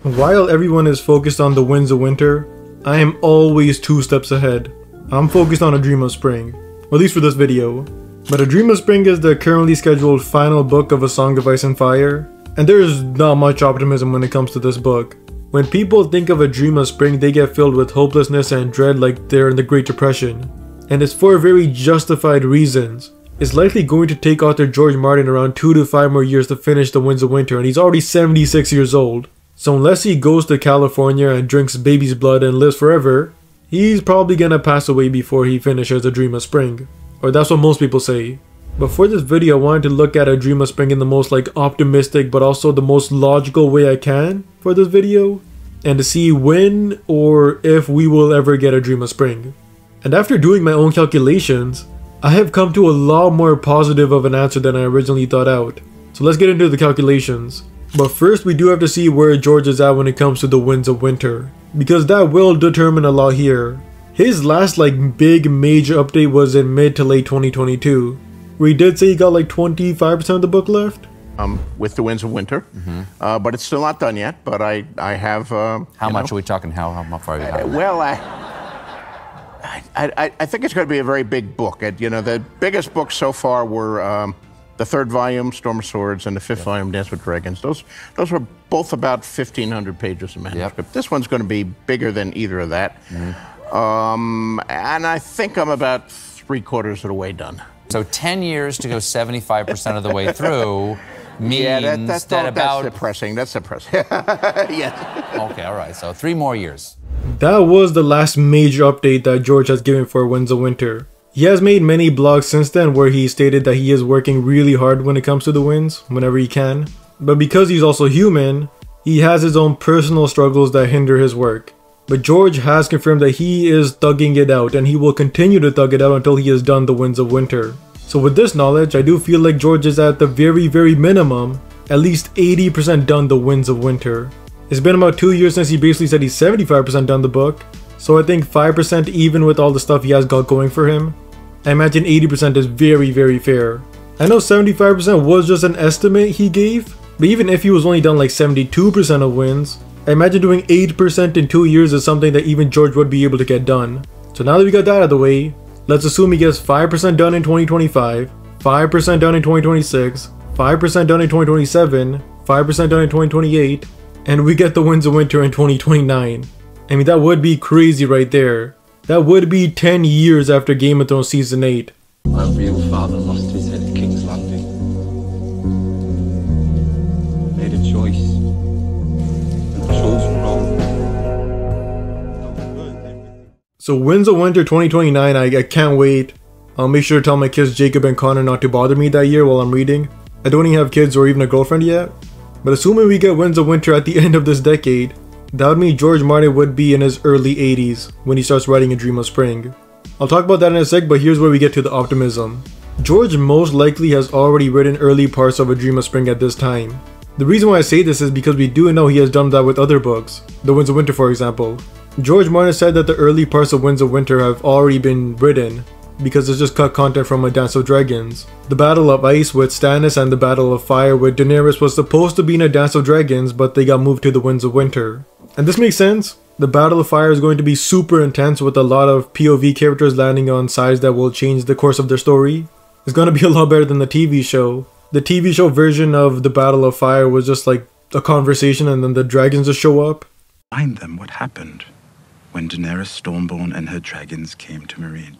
While everyone is focused on the winds of winter, I am always 2 steps ahead. I'm focused on A Dream of Spring, or at least for this video. But A Dream of Spring is the currently scheduled final book of A Song of Ice and Fire, and there is not much optimism when it comes to this book. When people think of A Dream of Spring, they get filled with hopelessness and dread like they're in the Great Depression. And it's for very justified reasons. It's likely going to take author George Martin around 2 to 5 more years to finish The Winds of Winter, and he's already 76 years old. So unless he goes to California and drinks baby's blood and lives forever, he's probably gonna pass away before he finishes A Dream of Spring. Or that's what most people say. But for this video, I wanted to look at A Dream of Spring in the most optimistic but also the most logical way I can for this video, and to see when or if we will ever get A Dream of Spring. And after doing my own calculations, I have come to a lot more positive of an answer than I originally thought out. So let's get into the calculations. But first, we do have to see where George is at when it comes to The Winds of Winter, because that will determine a lot here. His last big major update was in mid to late 2022, where he did say he got 25% of the book left. With The Winds of Winter, but it's still not done yet. But I have. How much are we talking? How far are we talking? Well, I think it's going to be a very big book. The biggest books so far were the 3rd volume, Storm of Swords, and the 5th volume, Dance with Dragons. Those were both about 1,500 pages of manuscript. Yep. This one's going to be bigger than either of that. And I think I'm about 3/4 of the way done. So 10 years to go 75% of the way through means that's depressing. That's depressing. Yes. Okay, all right. So 3 more years. That was the last major update that George has given for Winds of Winter. He has made many blogs since then where he stated that he is working really hard when it comes to the winds, whenever he can. But because he's also human, he has his own personal struggles that hinder his work. But George has confirmed that he is thugging it out, and he will continue to thug it out until he has done The Winds of Winter. So with this knowledge, I do feel like George is at the very minimum, at least 80% done The Winds of Winter. It's been about 2 years since he basically said he's 75% done the book, so I think 5% even with all the stuff he has got going for him. I imagine 80% is very fair. I know 75% was just an estimate he gave, but even if he was only done 72% of wins, I imagine doing 8% in 2 years is something that even George would be able to get done. So now that we got that out of the way, let's assume he gets 5% done in 2025, 5% done in 2026, 5% done in 2027, 5% done in 2028, and we get The Winds of Winter in 2029. I mean, that would be crazy right there. That would be 10 years after Game of Thrones Season 8. My real father lost his head at King's Landing. Made a choice. And chose wrong. So Winds of Winter 2029, I can't wait. I'll make sure to tell my kids Jacob and Connor not to bother me that year while I'm reading. I don't even have kids or even a girlfriend yet. But assuming we get Winds of Winter at the end of this decade, that would mean George Martin would be in his early 80s when he starts writing A Dream of Spring. I'll talk about that in a sec, but here's where we get to the optimism. George most likely has already written early parts of A Dream of Spring at this time. The reason why I say this is because we do know he has done that with other books, The Winds of Winter for example. George Martin said that the early parts of Winds of Winter have already been written, because it's just cut content from A Dance of Dragons. The Battle of Ice with Stannis and the Battle of Fire with Daenerys was supposed to be in A Dance of Dragons, but they got moved to The Winds of Winter. And this makes sense. The Battle of Fire is going to be super intense with a lot of POV characters landing on sides that will change the course of their story. It's going to be a lot better than the TV show. The TV show version of the Battle of Fire was just a conversation and then the dragons just show up. Remind them what happened when Daenerys Stormborn and her dragons came to Meereen.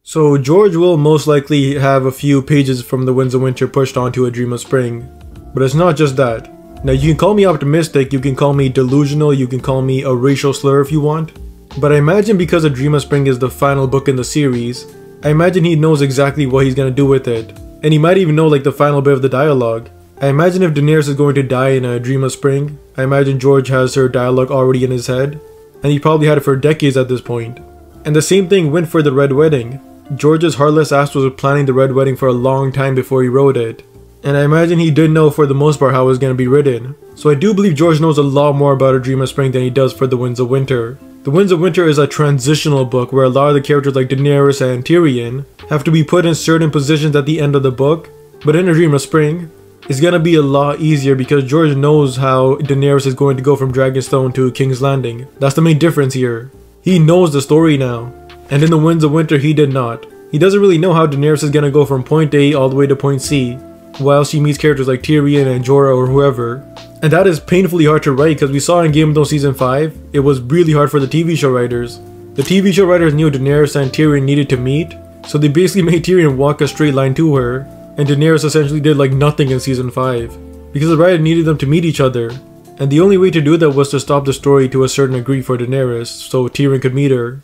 So George will most likely have a few pages from The Winds of Winter pushed onto A Dream of Spring. But it's not just that. Now you can call me optimistic, you can call me delusional, you can call me a racial slur if you want. But I imagine because A Dream of Spring is the final book in the series, I imagine he knows exactly what he's gonna do with it. And he might even know the final bit of the dialogue. I imagine if Daenerys is going to die in A Dream of Spring, I imagine George has her dialogue already in his head. And he probably had it for decades at this point. And the same thing went for the Red Wedding. George's heartless ass was planning the Red Wedding for a long time before he wrote it. And I imagine he did know for the most part how it was going to be written. So I do believe George knows a lot more about A Dream of Spring than he does for The Winds of Winter. The Winds of Winter is a transitional book where a lot of the characters like Daenerys and Tyrion have to be put in certain positions at the end of the book. But in A Dream of Spring, it's gonna be a lot easier because George knows how Daenerys is going to go from Dragonstone to King's Landing. That's the main difference here. He knows the story now. And in the Winds of Winter, he did not. He doesn't really know how Daenerys is gonna go from point A all the way to point C, while she meets characters like Tyrion and Jorah or whoever. And that is painfully hard to write because we saw in Game of Thrones Season 5, it was really hard for the TV show writers. The TV show writers knew Daenerys and Tyrion needed to meet, so they basically made Tyrion walk a straight line to her, and Daenerys essentially did like nothing in Season 5, because the writer needed them to meet each other, and the only way to do that was to stop the story to a certain degree for Daenerys, so Tyrion could meet her.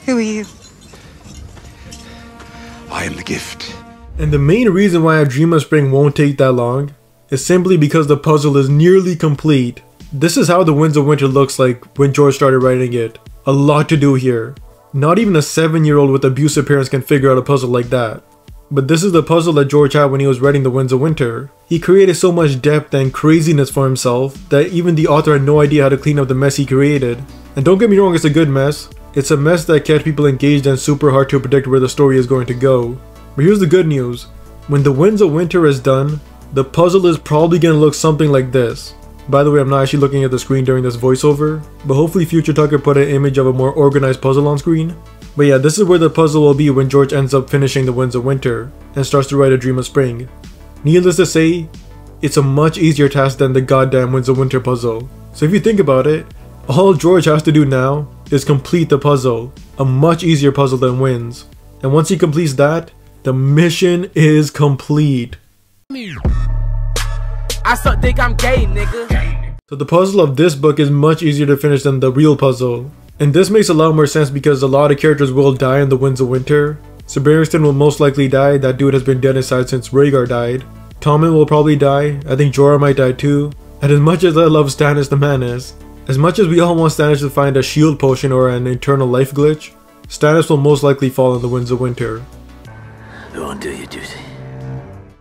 Who are you? I am the gift. And the main reason why A Dream of Spring won't take that long is simply because the puzzle is nearly complete. This is how the Winds of Winter looks like when George started writing it. A lot to do here. Not even a 7-year-old with abusive parents can figure out a puzzle like that. But this is the puzzle that George had when he was writing the Winds of Winter. He created so much depth and craziness for himself that even the author had no idea how to clean up the mess he created. And don't get me wrong, it's a good mess. It's a mess that kept people engaged and super hard to predict where the story is going to go. But here's the good news. When the Winds of Winter is done, the puzzle is probably going to look something like this. By the way, I'm not actually looking at the screen during this voiceover, but hopefully Future Tucker put an image of a more organized puzzle on screen. But yeah, this is where the puzzle will be when George ends up finishing the Winds of Winter and starts to write A Dream of Spring. Needless to say, it's a much easier task than the goddamn Winds of Winter puzzle. So if you think about it, all George has to do now is complete the puzzle, a much easier puzzle than Winds. And once he completes that, the mission is complete. I still think I'm gay, nigga. So the puzzle of this book is much easier to finish than the real puzzle. And this makes a lot more sense because a lot of characters will die in the Winds of Winter. So Barristan will most likely die, that dude has been dead inside since Rhaegar died. Tommen will probably die, I think Jorah might die too. And as much as I love Stannis the Manus, as much as we all want Stannis to find a shield potion or an eternal life glitch, Stannis will most likely fall in the Winds of Winter. Go on, do your duty.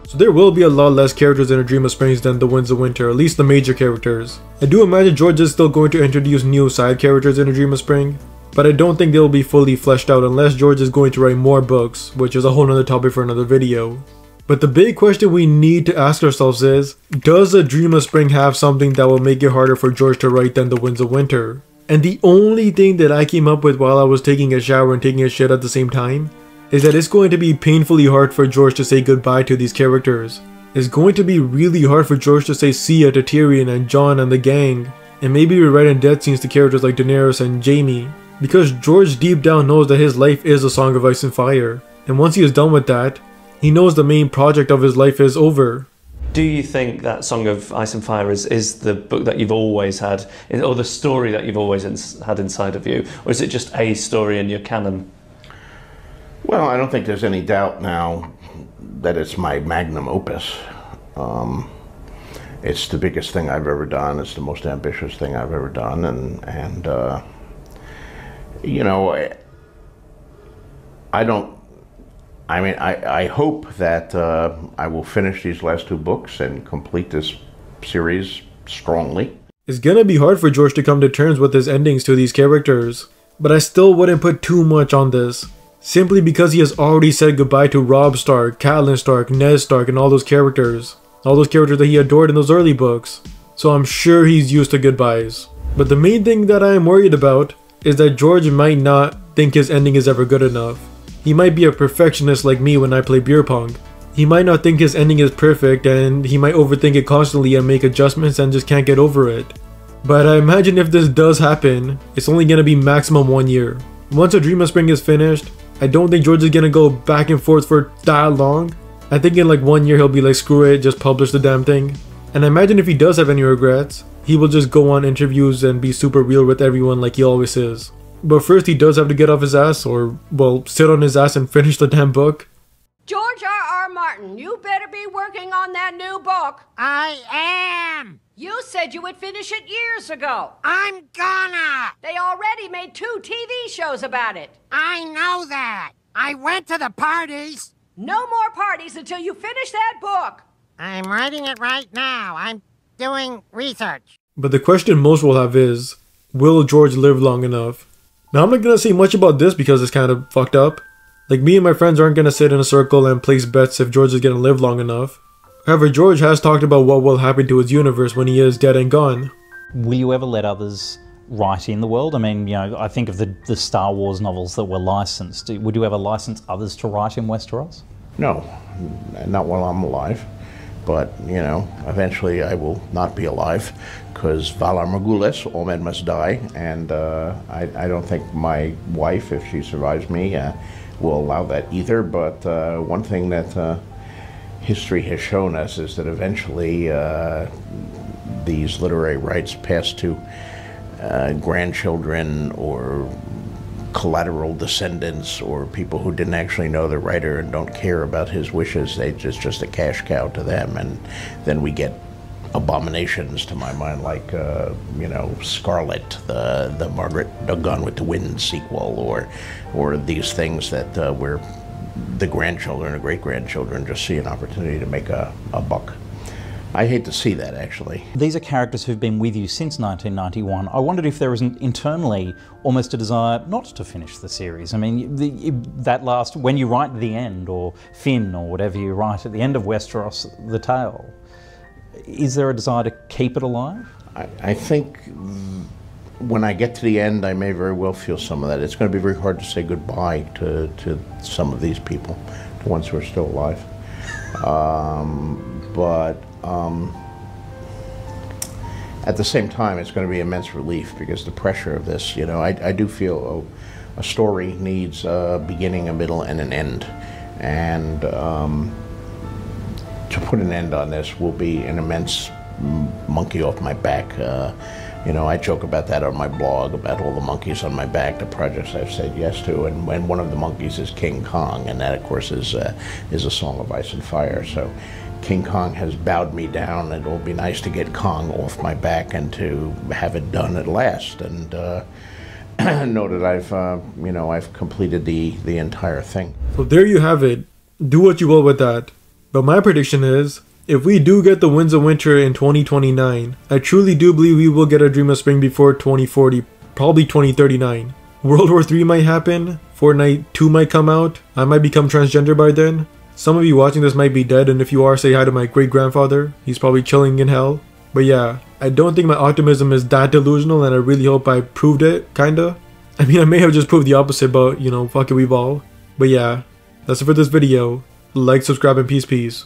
So there will be a lot less characters in A Dream of Spring than the Winds of Winter, at least the major characters. I do imagine George is still going to introduce new side characters in A Dream of Spring, but I don't think they'll be fully fleshed out unless George is going to write more books, which is a whole nother topic for another video. But the big question we need to ask ourselves is, does A Dream of Spring have something that will make it harder for George to write than the Winds of Winter? And the only thing that I came up with while I was taking a shower and taking a shit at the same time is that it's going to be painfully hard for George to say goodbye to these characters. It's going to be really hard for George to say see ya to Tyrion and Jon and the gang, and maybe rewrite in death scenes to characters like Daenerys and Jaime, because George deep down knows that his life is a Song of Ice and Fire, and once he is done with that, he knows the main project of his life is over. Do you think that Song of Ice and Fire is the book that you've always had, or the story that you've always had inside of you, or is it just a story in your canon? Well, I don't think there's any doubt now that it's my magnum opus. It's the biggest thing I've ever done. It's the most ambitious thing I've ever done, and you know, I hope that I will finish these last 2 books and complete this series strongly. It's gonna be hard for George to come to terms with his endings to these characters, but I still wouldn't put too much on this. Simply because he has already said goodbye to Robb Stark, Catelyn Stark, Ned Stark, and all those characters. All those characters that he adored in those early books. So I'm sure he's used to goodbyes. But the main thing that I am worried about is that George might not think his ending is ever good enough. He might be a perfectionist like me when I play beer pong. He might not think his ending is perfect and he might overthink it constantly and make adjustments and just can't get over it. But I imagine if this does happen, it's only gonna be maximum 1 year. Once A Dream of Spring is finished, I don't think George is gonna go back and forth for that long. I think in like 1 year he'll be like, screw it, just publish the damn thing. And I imagine if he does have any regrets, he will just go on interviews and be super real with everyone like he always is. But first he does have to get off his ass, or well, sit on his ass and finish the damn book. George R.R. Martin, you better be working on that new book. I am! You said you would finish it years ago. I'm gonna! They already made 2 TV shows about it. I know that! I went to the parties! No more parties until you finish that book. I'm writing it right now. I'm doing research. But the question most will have is, will George live long enough? Now I'm not gonna say much about this because it's kind of fucked up. Like, me and my friends aren't gonna sit in a circle and place bets if George is gonna live long enough. However, George has talked about what will happen to his universe when he is dead and gone. Will you ever let others write in the world? I mean, you know, I think of the Star Wars novels that were licensed. Would you ever license others to write in Westeros? No, not while I'm alive. But, you know, eventually I will not be alive, because Valar Morghulis, all men must die, and I don't think my wife, if she survives me, will allow that either. But one thing that history has shown us is that eventually these literary rights pass to grandchildren or collateral descendants or people who didn't actually know the writer and don't care about his wishes. They just a cash cow to them, and then we get abominations to my mind like you know, Scarlet, the Margaret Gone with the Wind sequel, or these things that where the grandchildren or great-grandchildren just see an opportunity to make a buck. I hate to see that, actually. These are characters who've been with you since 1991. I wondered if there was internally almost a desire not to finish the series. I mean, that last, when you write the end, or Finn, or whatever you write at the end of Westeros, the tale, is there a desire to keep it alive? I think when I get to the end, I may very well feel some of that. It's going to be very hard to say goodbye to some of these people, the ones who are still alive. At the same time, it's going to be immense relief, because the pressure of this, you know, I do feel a story needs a beginning, a middle, and an end. And to put an end on this will be an immense monkey off my back. You know, I joke about that on my blog, about all the monkeys on my back, the projects I've said yes to, and one of the monkeys is King Kong, and that, of course, is a Song of Ice and Fire. So King Kong has bowed me down, and it will be nice to get Kong off my back and to have it done at last, and know that I've, you know, I've completed the entire thing. So there you have it. Do what you will with that. But my prediction is, if we do get the Winds of Winter in 2029, I truly do believe we will get a Dream of Spring before 2040, probably 2039. World War III might happen, Fortnite 2 might come out, I might become transgender by then. Some of you watching this might be dead, and if you are, say hi to my great-grandfather. He's probably chilling in hell. But yeah, I don't think my optimism is that delusional, and I really hope I proved it, kinda. I mean, I may have just proved the opposite, but, you know, fuck it, we've all. But yeah, that's it for this video. Like, subscribe, and peace.